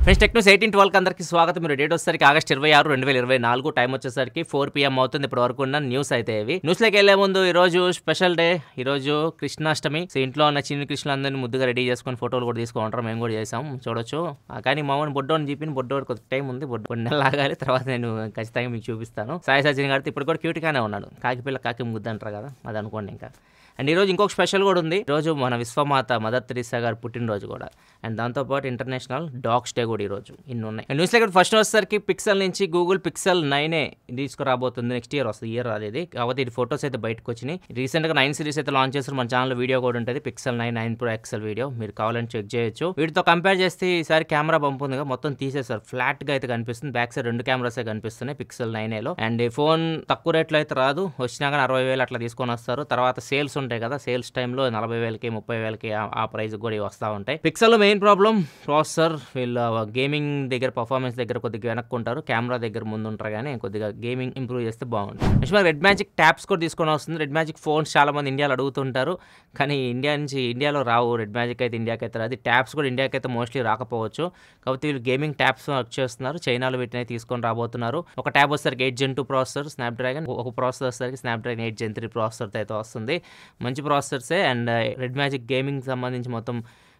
Friends tech news 18-12 అందరికీ స్వాగతం. మీరు డేట్ వచ్చేసరికి ఆగస్ట్ 26, 2024 టైం వచ్చేసరికి 4 PM అవుతుంది. ఇప్పటి వరకు ఉన్న న్యూస్ అయితే ఇవి. న్యూస్లోకి వెళ్లే ముందు ఈ రోజు స్పెషల్ డే. ఈ రోజు కృష్ణాష్టమి. సో ఇంట్లో ఉన్న చిన్న కృష్ణులందరినీ ముద్దుగా రెడీ చేసుకొని ఫోటోలు కూడా తీసుకుంటారు. మేము కూడా చేసాం, చూడొచ్చు. కానీ మామూలు బొడ్డోని చెప్పిన బొడ్డోడు కొద్ది టైం ఉంది, కొన్ని నెలలు ఆగాలి. తర్వాత నేను ఖచ్చితంగా మీకు చూపిస్తాను. సాయి సచిన్ గారితో ఇప్పుడు కూడా క్యూట్గానే ఉన్నాడు. కాకి పిల్ల కాకి ముద్దు అంటారు కదా, అది అనుకోండి. ఇంకా అండ్ ఈరోజు ఇంకొక స్పెషల్ కూడా ఉంది. ఈరోజు మన విశ్వమాత మదర్ తెరీసా గారు పుట్టినరోజు కూడా. అండ్ దాంతోపాటు ఇంటర్నేషనల్ డాగ్స్ డే కూడా ఈరోజు. ఇన్ని ఉన్నాయి. న్యూస్ లో ఫస్ట్ వచ్చేసరికి పిక్సెల్ నుంచి గూగుల్ పిక్సెల్ 9 తీసుకురాబోతుంది. నెక్స్ట్ ఇయర్ వస్తుంది. ఇయర్ రాలేదు కాబట్టి ఇది ఫొటోస్ అయితే బయటకు వచ్చినాయి. రీసెంట్గా 9 సిరీస్ అయితే లాంచ్ చేస్తారు. మన ఛానల్ వీడియో కూడా ఉంటుంది. పిక్సెల్ 9 Pro XL వీడియో మీరు కావాలని చెక్ చేయొచ్చు. వీటితో కంపేర్ చేస్తే ఈసారి కెమెరా బంప్ ఉంది, మొత్తం తీసేసారు. ఫ్లాట్ గా అయితే కనిపిస్తుంది. బ్యాక్ సైడ్ 2 కెమెరాసే కనిపిస్తున్నాయి పిక్సెల్ 9లో. అండ్ ఈ ఫోన్ తక్కువ రేట్లో అయితే రాదు. వచ్చినా కానీ 60,000 అట్లా తీసుకొని వస్తారు. తర్వాత సేల్స్ ఉంటాయి కదా, సేల్స్ టైంలో 40,000కి 30,000కి ఆ ప్రైస్ కూడా వస్తూ ఉంటాయి. Pixel main problem processor. వీళ్ళు గేమింగ్ దగ్గర పర్ఫార్మెన్స్ దగ్గర కొద్దిగా వెనక్కుంటారు, కెమెరా దగ్గర ముందు ఉంటారు. కానీ కొద్దిగా గేమింగ్ ఇంప్రూవ్ చేస్తే బాగుంటుంది. నెక్స్ట్ రెడ్ మ్యాజిక్ ట్యాబ్స్ కూడా తీసుకొని వస్తుంది. రెడ్ మ్యాజిక్ ఫోన్స్ చాలా మంది ఇండియాలో అడుగుతుంటారు, కానీ ఇండియాలో రావు. రెడ్ మ్యాజిక్ అయితే ఇండియాకి అయితే రాదు. ట్యాబ్స్ కూడా ఇండియాకి అయితే మోస్ట్లీ రాకపోవచ్చు. కాబట్టి వీళ్ళు గేమింగ్ ట్యాబ్స్ వర్క్ చేస్తున్నారు. చైనాలో వీటిని తీసుకొని రాబోతున్నారు. ఒక ట్యాబ్ వచ్చేసరికి 8 Gen 2 ప్రాసెసర్ స్నాప్డ్రాగన్, ఒక ప్రాసెసర్ వచ్చేసరికి స్నాప్డ్రాగన్ 8 Gen 3 ప్రాసెసర్ అయితే వస్తుంది. మంచి ప్రాసెసర్సే. అండ్ రెడ్ మ్యాజిక్ గేమింగ్ సంబంధించి మొత్తం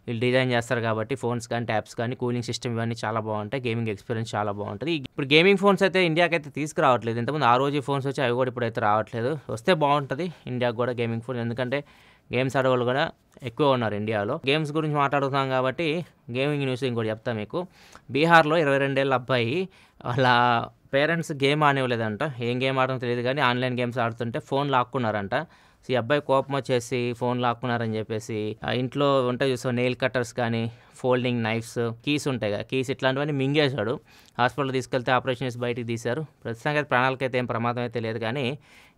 వీళ్ళు డిజైన్ చేస్తారు కాబట్టి ఫోన్స్ కానీ ట్యాబ్స్ కానీ కూలింగ్ సిస్టమ్ ఇవన్నీ చాలా బాగుంటాయి. గేమింగ్ ఎక్స్పీరియన్స్ చాలా బాగుంటుంది. ఇప్పుడు గేమింగ్ ఫోన్స్ అయితే ఇండియాకి అయితే తీసుకురావట్లేదు. ఇంతకుముందు ROG ఫోన్స్ వచ్చి అవి కూడా ఇప్పుడైతే రావట్లేదు. వస్తే బాగుంటుంది ఇండియాకి కూడా గేమింగ్ ఫోన్, ఎందుకంటే గేమ్స్ ఆడేవాళ్ళు కూడా ఎక్కువ ఉన్నారు ఇండియాలో. గేమ్స్ గురించి మాట్లాడుతున్నాం కాబట్టి గేమింగ్ న్యూస్ ఇంకోటి చెప్తా మీకు. బీహార్లో 22 ఏళ్ళ అబ్బాయి వాళ్ళ పేరెంట్స్ గేమ్ ఆనేవలేదంట. ఏం గేమ్ ఆడడం తెలియదు కానీ ఆన్లైన్ గేమ్స్ ఆడుతుంటే ఫోన్ లాక్కున్నారంట. సో ఈ అబ్బాయి కోపం వచ్చేసి ఫోన్ లాక్కున్నారని చెప్పేసి ఇంట్లో ఉంటాయి చూసావు నెయిల్ కట్టర్స్ కానీ ఫోల్డింగ్ నైఫ్స్, కీస్ ఉంటాయి కదా, కీస్ ఇట్లాంటివన్నీ మింగేశాడు. హాస్పిటల్ తీసుకెళ్తే ఆపరేషన్ చేసి బయటికి తీశారు. ప్రస్తుతానికి అయితే ప్రాణాలకైతే ఏం ప్రమాదం అయితే లేదు, కానీ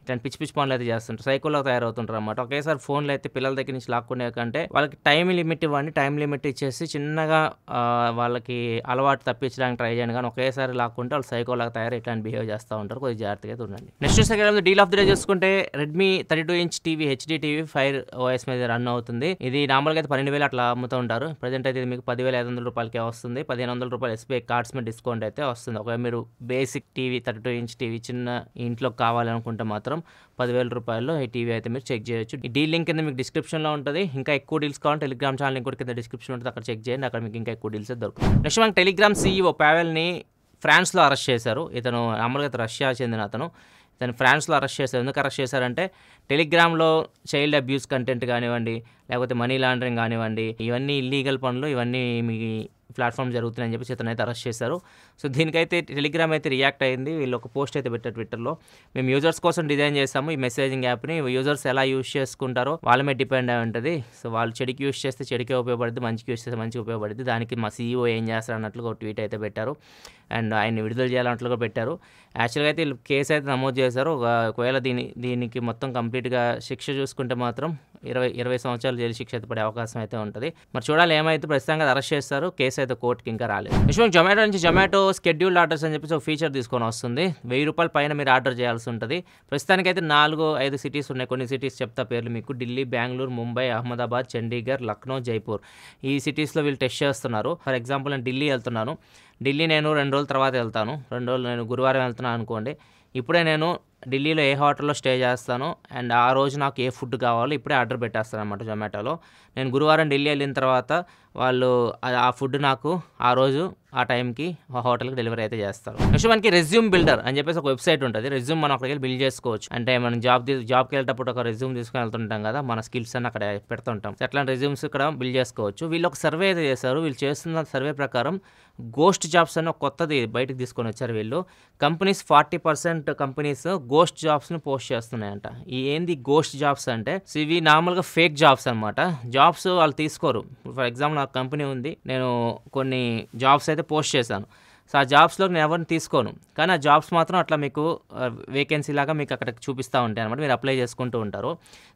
ఇట్లాంటి పిచ్చి పిచ్చి పనులు అయితే చేస్తుంటారు. సైకోలో తయారవుతుంటారు అన్నమాట. ఒకేసారి ఫోన్లు అయితే పిల్లల దగ్గర నుంచి లాక్కునే కంటే వాళ్ళకి టైం లిమిట్ ఇవ్వండి. టైం లిమిట్ ఇచ్చేసి చిన్నగా వాళ్ళకి అలవాటు తప్పించడానికి ట్రై చేయండి. కానీ ఒకేసారి లాక్కుంటే వాళ్ళు సైకోలాగా తయారు ఇట్లాంటి బిహేవ్ చేస్తూ ఉంటారు. కొద్దిగా జాగ్రత్తగా అయితే ఉండండి. Next second deal of the day చూసుకుంటే Redmi 32" TV HD TV 5 OS మీద రన్ అవుతుంది. ఇది నార్మల్గా అయితే 12,000 అట్లా అమ్ముతూ ఉంటారు. ప్రజెంట్ అయితే మీకు 10,500 రూపాయలకే వస్తుంది. 1,500 రూపాయలు SBI కార్డ్స్ మీద డిస్కౌంట్ అయితే వస్తుంది. ఒకవేళ మీరు బేసిక్ టీవీ 32" టీవీ చిన్న ఇంట్లో కావాలనుకుంటే మాత్రం 10,000 రూపాయల్లో ఈ టీవీ అయితే మీరు చెక్ చేయొచ్చు. ఈ డీల్ లింక్ కింద మీకు డిస్క్రిప్షన్లో ఉంటుంది. ఇంకా ఎక్కువ డీల్స్ కావాలంటే టెలిగ్రామ్ ఛానల్ లింక్ కూడా కింద డిస్క్రిప్షన్ ఉంటుంది, అక్కడ చెక్ చేయండి. అక్కడ మీకు ఇంకా ఎక్కువ డీల్స్ దొరుకుతాయి. నెక్స్ట్ మనకి టెలిగ్రామ్ CEO పావెల్ని ఫ్రాన్స్లో అరెస్ట్ చేశారు. ఇతను మామూలుగా రష్యా చెందిన అతను. ఇతను ఫ్రాన్స్లో అరెస్ట్ చేశారు. ఎందుకు అరెస్ట్ చేశారంటే టెలిగ్రామ్లో చైల్డ్ అబ్యూస్ కంటెంట్ కానివ్వండి, లేకపోతే మనీ లాండరింగ్ కానివ్వండి, ఇవన్నీ ఇల్లీగల్ పనులు, ఇవన్నీ మీ ప్లాట్ఫామ్ జరుగుతున్నాయని చెప్పి ఇతను అయితే అరెస్ట్ చేశారు. సో దీనికైతే టెలిగ్రామ్ అయితే రియాక్ట్ అయింది. వీళ్ళు ఒక పోస్ట్ అయితే పెట్టారు ట్విట్టర్లో. మేము యూజర్స్ కోసం డిజైన్ చేస్తాము ఈ మెసేజింగ్ యాప్ని. యూజర్స్ ఎలా యూజ్ చేసుకుంటారో వాళ్ళ మీద డిపెండ్ అయి ఉంటుంది. సో వాళ్ళు చెడుకి యూజ్ చేస్తే చెడుకే ఉపయోగపడుతుంది, మంచికి యూజ్ చేస్తే మంచిగా ఉపయోగపడుతుంది. దానికి మా CEO ఏం చేస్తారు అన్నట్లుగా ఒక ట్వీట్ అయితే పెట్టారు. అండ్ ఆయన విడుదల చేయాలన్నట్లుగా పెట్టారు. యాక్చువల్గా అయితే వీళ్ళు కేసు అయితే నమోదు చేశారు. ఒకవేళ దీనికి మొత్తం కంప్లీట్గా శిక్ష చూసుకుంటే మాత్రం 20 సంవత్సరాలు జైలు శిక్ష అయితే పడే అవకాశం అయితే ఉంటుంది. మరి చూడాలి ఏమైతే. ప్రస్తుతంగా అరెస్ట్ చేస్తారు. కేసు అయితే కోర్టుకి ఇంకా రాలేదు. విషయం జొమాటో నుంచి జొమాటో స్కెడ్యూల్డ్ ఆర్డర్స్ అని చెప్పేసి ఒక ఫీచర్ తీసుకొని వస్తుంది. 1,000 రూపాయల పైన మీరు ఆర్డర్ చేయాల్సి ఉంటుంది. ప్రస్తుతానికి అయితే 4-5 సిటీస్ ఉన్నాయి. కొన్ని సిటీస్ చెప్తా పేర్లు మీకు. ఢిల్లీ, బెంగళూరు, ముంబై, అహ్మదాబాద్, చండీగఢ్, లక్నో, జైపూర్. ఈ సిటీస్లో వీళ్ళు టెస్ట్ చేస్తున్నారు. ఫర్ ఎగ్జాంపుల్ నేను ఢిల్లీ వెళ్తున్నాను. ఢిల్లీ నేను 2 రోజుల తర్వాత వెళ్తాను. 2 రోజులు నేను గురువారం వెళ్తున్నాను అనుకోండి. ఇప్పుడే నేను ఢిల్లీలో ఏ హోటల్లో స్టే చేస్తాను అండ్ ఆ రోజు నాకు ఏ ఫుడ్ కావాలో ఇప్పుడే ఆర్డర్ పెట్టేస్తాను అనమాట జొమాటోలో. నేను గురువారం ఢిల్లీ వెళ్ళిన తర్వాత వాళ్ళు ఆ ఫుడ్ నాకు ఆ రోజు ఆ టైంకి ఆ హోటల్కి డెలివరీ అయితే చేస్తారు. నెక్స్ట్ మనకి రెజ్యూమ్ బిల్డర్ అని చెప్పేసి ఒక వెబ్సైట్ ఉంటుంది. రెజ్యూమ్ మనం అక్కడికి వెళ్ళి బిల్డ్ చేసుకోవచ్చు. అంటే మనం జాబ్కి వెళ్ళేటప్పుడు ఒక రెజ్యూమ్ తీసుకొని వెళ్తుంటాం కదా, మన స్కిల్స్ అని అక్కడ పెడుతుంటాం. అట్లాంటి రెజ్యూమ్స్ ఇక్కడ బిల్డ్ చేసుకోవచ్చు. వీళ్ళు ఒక సర్వే అయితే చేశారు. వీళ్ళు చేస్తున్న సర్వే ప్రకారం గోస్ట్ జాబ్స్ అని ఒక కొత్తది బయటకు తీసుకొని వచ్చారు వీళ్ళు. కంపెనీస్ 40% కంపెనీస్ గోస్ట్ జాబ్స్ని పోస్ట్ చేస్తున్నాయంట. ఏంది గోస్ట్ జాబ్స్ అంటే ఇవి నార్మల్గా ఫేక్ జాబ్స్ అనమాట. జాబ్స్ వాళ్ళు తీసుకోరు. ఫర్ ఎగ్జాంపుల్ నాకు కంపెనీ ఉంది, నేను కొన్ని జాబ్స్ అయితే పోస్ట్ చేశాను. సో ఆ జాబ్స్లో నేను ఎవరిని తీసుకోను, కానీ ఆ జాబ్స్ మాత్రం అట్లా మీకు వేకెన్సీ లాగా మీకు అక్కడ చూపిస్తూ ఉంటాయి అనమాట. మీరు అప్లై చేసుకుంటూ ఉంటారు.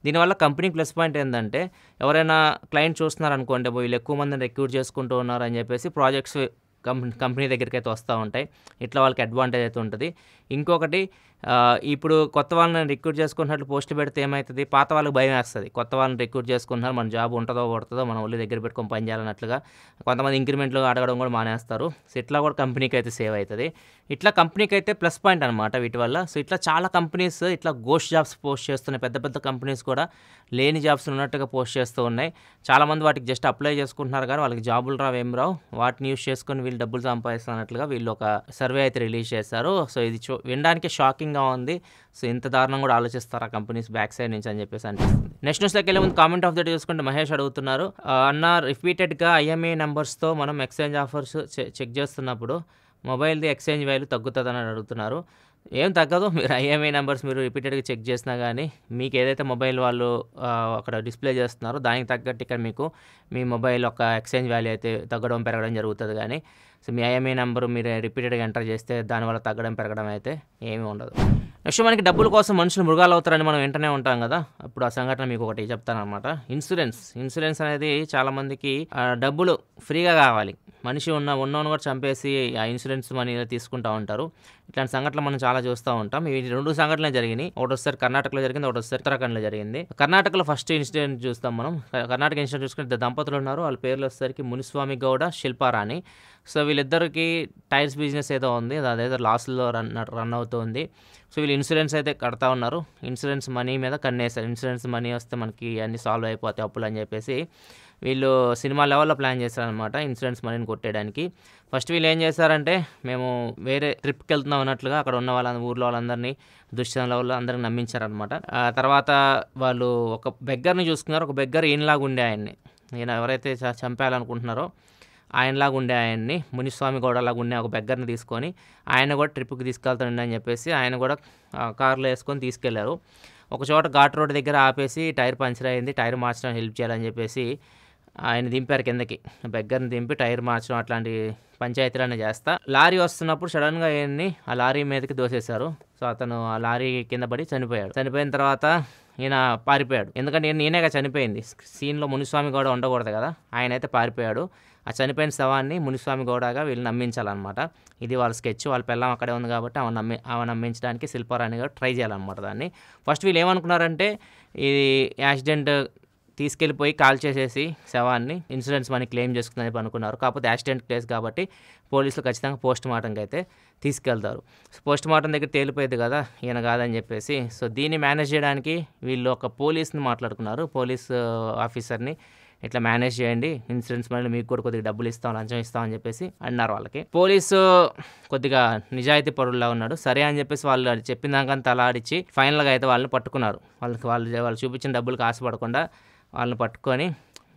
దీనివల్ల కంపెనీ ప్లస్ పాయింట్ ఏంటంటే ఎవరైనా క్లయింట్ చూస్తున్నారు అనుకోండి, వీళ్ళు ఎక్కువ మందిని రిక్రూట్ చేసుకుంటూ ఉన్నారు అని చెప్పేసి ప్రాజెక్ట్స్ కంపెనీ దగ్గరికి అయితే వస్తూ ఉంటాయి. ఇట్లా వాళ్ళకి అడ్వాంటేజ్ అయితే ఉంటుంది. ఇంకొకటి ఇప్పుడు కొత్త వాళ్ళని రిక్రూట్ చేసుకున్నట్లు పోస్టులు పెడితే ఏమవుతుంది, పాత వాళ్ళకి భయం వేస్తుంది. కొత్త వాళ్ళని రిక్రూట్ చేసుకుంటున్నారు, మన జాబ్ ఉంటుందో పడుతుందో, మనం ఒళ్ళు దగ్గర పెట్టుకొని పని చేయాలన్నట్లుగా. కొంతమంది ఇంక్రిమెంట్లు అడగడం కూడా మానేస్తారు. సో ఇట్లా కూడా కంపెనీకి అయితే సేవ్ అవుతుంది. ఇట్లా కంపెనీకి అయితే ప్లస్ పాయింట్ అనమాట వీటి వల్ల. సో ఇట్లా చాలా కంపెనీస్ ఇట్లా గోస్ట్ జాబ్స్ పోస్ట్ చేస్తున్నాయి. పెద్ద పెద్ద కంపెనీస్ కూడా లేని జాబ్స్ ఉన్నట్టుగా పోస్ట్ చేస్తూ ఉన్నాయి. చాలామంది వాటికి జస్ట్ అప్లై చేసుకుంటున్నారు కానీ వాళ్ళకి జాబులు రావు, ఏం రావు. వాటిని యూస్ చేసుకొని వీళ్ళు డబ్బులు సంపాదిస్తున్నట్లుగా వీళ్ళు ఒక సర్వే అయితే రిలీజ్ చేశారు. సో ఇది వినడానికి షాకింగ్గా ఉంది. సో ఇంత దారుణం కూడా ఆలోచిస్తారు ఆ కంపెనీస్ బ్యాక్ సైడ్ నుంచి అని చెప్పేసి అనిపిస్తుంది. నెక్స్ట్ న్యూస్లోకి వెళ్ళే ముందు కామెంట్ ఆఫ్ ద డే చూసుకుంటే మహేష్ అడుగుతున్నారు, అన్న రిపీటెడ్గా IMEI నెంబర్స్తో మనం ఎక్స్చేంజ్ ఆఫర్స్ చెక్ చేస్తున్నప్పుడు మొబైల్ది ఎక్స్చేంజ్ వాల్యూ తగ్గుతుందని అడుగుతున్నారు. ఏం తగ్గదు. మీరు IMEI నెంబర్స్ మీరు రిపీటెడ్గా చెక్ చేసినా కానీ మీకు ఏదైతే మొబైల్ వాళ్ళు అక్కడ డిస్ప్లే చేస్తున్నారో దానికి తగ్గట్టు ఇక్కడ మీకు మీ మొబైల్ ఒక ఎక్స్చేంజ్ వాల్యూ అయితే తగ్గడం పెరగడం జరుగుతుంది. కానీ సో మీ IMEI నెంబర్ మీరు రిపీటెడ్గా ఎంటర్ చేస్తే దానివల్ల తగ్గడం పెరగడం అయితే ఏమీ ఉండదు. నెక్స్ట్ మనకి డబ్బుల కోసం మనుషులు మృగాలు అవుతారని మనం వెంటనే ఉంటాం కదా. అప్పుడు ఆ సంఘటన మీకు ఒకటి చెప్తానమాట. ఇన్సూరెన్స్ అనేది చాలామందికి డబ్బులు ఫ్రీగా కావాలి. మనిషి ఉన్నవన్నీ కూడా చంపేసి ఆ ఇన్సూరెన్స్ మనీ తీసుకుంటూ ఉంటారు. ఇట్లాంటి సంఘటనలు మనం చాలా చూస్తూ ఉంటాం. ఇవి 2 సంఘటనలు జరిగినాయి. ఒకటోసారి కర్ణాటకలో జరిగింది, ఒకటోసారి ఉత్తరాఖండ్లో జరిగింది. కర్ణాటకలో ఫస్ట్ ఇన్సిడెంట్ చూస్తాం మనం. కర్ణాటక ఇన్సిడెంట్ చూసుకుంటే దంపతులు ఉన్నారు. వాళ్ళ పేర్లు వచ్చేసరికి మునిస్వామి గౌడ, శిల్పారాణి. సో వీళ్ళిద్దరికి టైర్స్ బిజినెస్ ఏదో ఉంది, అదేదో లాస్లో రన్ అవుతుంది. సో వీళ్ళు ఇన్సూరెన్స్ అయితే కడతా ఉన్నారు. ఇన్సూరెన్స్ మనీ మీద కన్నేశారు. ఇన్సూరెన్స్ మనీ వస్తే మనకి అన్ని సాల్వ్ అయిపోతాయి అప్పులు అని చెప్పేసి వీళ్ళు సినిమా లెవెల్లో ప్లాన్ చేశారనమాట ఇన్సూరెన్స్ మనీని కొట్టేయడానికి. ఫస్ట్ వీళ్ళు ఏం చేశారంటే, మేము వేరే ట్రిప్కి వెళ్తున్నాం అన్నట్లుగా అక్కడ ఉన్న ఊర్లో వాళ్ళందరినీ దుశ్చన లెవెల్లో అందరికి నమ్మించారనమాట. తర్వాత వాళ్ళు ఒక బెగ్గర్ని చూసుకున్నారు. ఒక బెగ్గర్ ఈయనలాగా ఉండే ఈయన ఎవరైతే చంపేయాలనుకుంటున్నారో ఆయనలాగా ఉండే ఆయన్ని, మునిస్వామి గౌడలాగా ఉండే ఒక బెగ్గర్ని తీసుకొని ఆయన కూడా ట్రిప్కి తీసుకెళ్తానండి అని చెప్పేసి ఆయన కూడా కార్లో వేసుకొని తీసుకెళ్లారు. ఒక చోట ఘాట్ రోడ్ దగ్గర ఆపేసి టైర్ పంచర్ అయింది, టైర్ మార్చడం హెల్ప్ చేయాలని చెప్పేసి ఆయన దింపారు కిందకి. బెగ్గర్ని దింపి టైర్ మార్చడం అట్లాంటి పంచాయతీలన్నీ చేస్తా లారీ వస్తున్నప్పుడు సడన్గా ఆయన్ని ఆ లారీ మీదకి దోసేశారు. సో అతను ఆ లారీ కింద పడి చనిపోయాడు. చనిపోయిన తర్వాత ఈయన పారిపోయాడు. ఎందుకంటే ఈయనేగా చనిపోయింది. సీన్లో మునిస్వామి గౌడ ఉండకూడదు కదా, ఆయన అయితే పారిపోయాడు. ఆ చనిపోయిన శవాన్ని మునిస్వామి గౌడగా వీళ్ళు నమ్మించాలన్నమాట. ఇది వాళ్ళ స్కెచ్. వాళ్ళ పిల్లం అక్కడే ఉంది కాబట్టి ఆమె నమ్మించడానికి శిల్పారాణి గారు ట్రై చేయాలన్నమాట దాన్ని. ఫస్ట్ వీళ్ళు ఏమనుకున్నారంటే ఇది యాక్సిడెంట్ తీసుకెళ్ళిపోయి కాల్ చేసేసి శవాన్ని ఇన్సూరెన్స్ మనీ క్లెయిమ్ చేసుకుందని అనుకున్నారు. కాకపోతే యాక్సిడెంట్ కేసు కాబట్టి పోలీసులు ఖచ్చితంగా పోస్ట్ మార్టంకి అయితే తీసుకెళ్తారు. సో పోస్ట్ మార్టం దగ్గర తేలిపోయేది కదా ఈయన కాదని చెప్పేసి. సో దీన్ని మేనేజ్ చేయడానికి వీళ్ళు ఒక పోలీస్ని మాట్లాడుకున్నారు. పోలీస్ ఆఫీసర్ని ఇట్లా మేనేజ్ చేయండి, ఇన్సూరెన్స్ మనీ మీకు కూడా కొద్దిగా డబ్బులు ఇస్తాం, లంచం ఇస్తామని చెప్పేసి అన్నారు వాళ్ళకి. పోలీసు కొద్దిగా నిజాయితీ పరుడులా ఉన్నాడు. సరే అని చెప్పేసి వాళ్ళు చెప్పిన దానికంతా తలాడిచ్చి ఫైనల్గా అయితే వాళ్ళని పట్టుకున్నారు. వాళ్ళు చూపించిన డబ్బులకు ఆశపడకుండా వాళ్ళని పట్టుకొని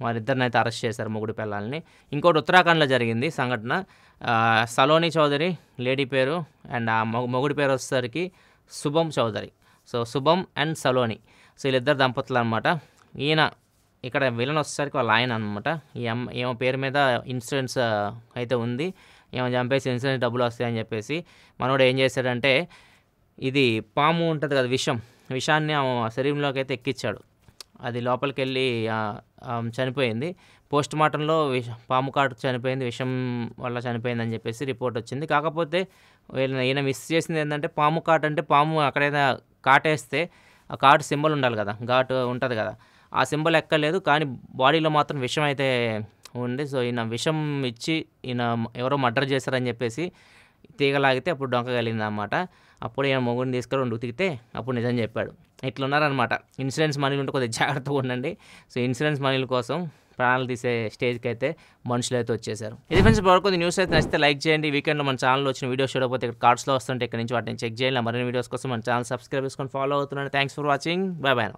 వాళ్ళిద్దరిని అయితే అరెస్ట్ చేశారు, మొగుడు పిల్లల్ని. ఇంకోటి ఉత్తరాఖండ్లో జరిగింది సంఘటన. సలోని చౌదరి లేడీ పేరు, అండ్ ఆ మొగుడు పేరు వచ్చేసరికి శుభం చౌదరి. సో శుభం అండ్ సలోని, సో వీళ్ళిద్దరు దంపతులు అనమాట. ఈయన ఇక్కడ విలన్ వచ్చేసరికి వాళ్ళ ఆయన అనమాట. ఏమో పేరు మీద ఇన్సూరెన్స్ అయితే ఉంది, ఏమో చంపేసి ఇన్సూరెన్స్ డబ్బులు వస్తాయని చెప్పేసి మనోడు ఏం చేశాడంటే, ఇది పాము ఉంటుంది కదా విషాన్ని శరీరంలోకి అయితే ఎక్కించాడు. అది లోపలికి వెళ్ళి చనిపోయింది. పోస్ట్ మార్టంలో పాము కాటు చనిపోయింది, విషం వల్ల చనిపోయిందని చెప్పేసి రిపోర్ట్ వచ్చింది. కాకపోతే ఈయన మిస్ చేసింది ఏంటంటే, పాము కాటు అంటే పాము అక్కడైనా కాటేస్తే ఆ కాటు సింబల్ ఉండాలి కదా, ఘాటు ఉంటుంది కదా, ఆ సింబల్ ఎక్కలేదు. కానీ బాడీలో మాత్రం విషం అయితే ఉంది. సో ఈయన విషం ఇచ్చి ఈయన ఎవరో మర్డర్ చేశారని చెప్పేసి తీగలాగితే అప్పుడు డొంక కలిగింది అన్నమాట. అప్పుడు ఈయన మొగుడిని తీసుకొని ఉతికితే అప్పుడు నిజం చెప్పాడు. ఇట్లున్నారనమాట. ఇన్సూరెన్స్ మనీలు ఉంటే కొద్దిగా జాగ్రత్తగా ఉండండి. సో ఇన్సూరెన్స్ మనీల కోసం ప్రాణాలు తీసే స్టేజ్కి అయితే మనుషులు అయితే వచ్చేసారు. ఇది ఫ్రెండ్స్, కొద్ది న్యూస్ అయితే నచ్చితే లైక్ చేయండి. వీకెండ్లో మన ఛానల్లో వచ్చిన వీడియోస్ చూడకపోతే ఇక్కడ కార్డ్స్లో వస్తుంటే ఇక్కడ నుంచి వాటిని చెక్ చేయాలి. మరిన్ని వీడియోస్ కోసం మన ఛానల్ సబ్స్క్రైబ్ చేసుకొని ఫాలో అవుతున్నాను. Thanks for watching. By by.